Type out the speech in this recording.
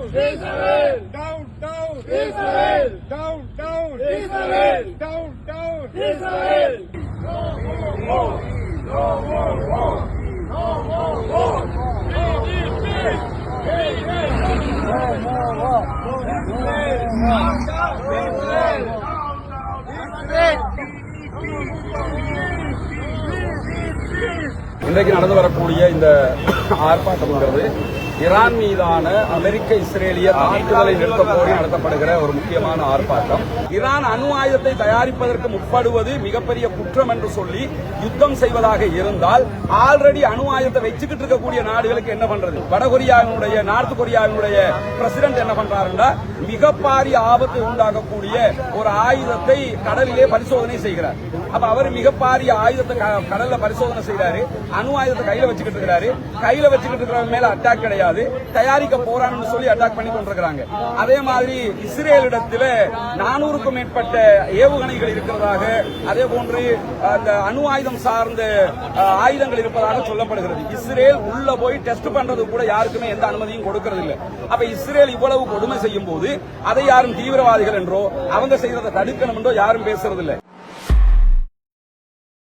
Israel! Down, down! Israel! Down, down! Israel! Down, down! Israel! No more war! No more war! No more war! Peace! No more war! Israel! Down, down! Israel! இன்றைக்கு நடந்து வரக்கூடிய இந்த ஆர்ப்பாட்டம்ங்கிறது Iran மீதான அமெரிக்க இஸ்ரேலிய தாக்குதலை நிறுத்த கோரி நடத்தப்படுகிற ஒரு முக்கியமான ஆர்ப்பாட்டம். ஈரான் அணு ஆயுதத்தை தயாரிப்பதற்கு முற்படுவது மிகப்பெரிய குற்றம் என்று சொல்லி யுத்தம் செய்வதாக இருந்தால் ஆல்ரெடி அணு ஆயுதத்தை வச்சுக்கிட்டு இருக்கக்கூடிய நாடுகளுக்கு என்ன பண்றது? வடகொரியாவினுடைய நார்த் கொரியாவினுடைய பிரசிடென்ட் என்ன பண்றாருன்னா மிக பாரிய ஆபத்தை உண்டாகக்கூடிய ஒரு ஆயுதத்தை கடலிலே பரிசோதனை செய்கிறார். அப்ப அவர் மிக பாரிய ஆயுதத்தை கடல்ல பரிசோதனை செய்யறாரு. அணு ஆயுதத்தை கையில வச்சுக்கிட்டு இருக்கிறாரு. கையில வச்சுக்கிட்டு இருக்கிறவங்க மேல அட்டாக் கிடையாது, தயாரிக்க போறான்னு சொல்லி அட்டாக் பண்ணி கொண்டிருக்கிறாங்க. அதே மாதிரி இஸ்ரேலிடத்தில் 400க்கும் மேற்பட்ட ஏவுகணைகள் இருக்கிறதாக, அதே போன்று அந்த அணு ஆயுதம் சார்ந்த ஆயுதங்கள் இருப்பதாக சொல்லப்படுகிறது. இஸ்ரேல் உள்ள போய் டெஸ்ட் பண்றது கூட யாருக்குமே எந்த அனுமதியும் கொடுக்கிறது இல்லை. அப்ப இஸ்ரேல் இவ்வளவு கொடுமை செய்யும் போது அதை யாரும் தீவிரவாதிகள் என்றோ அவங்க செய்யறதை தடுக்கணும் என்றோ யாரும் பேசுறது இல்லை.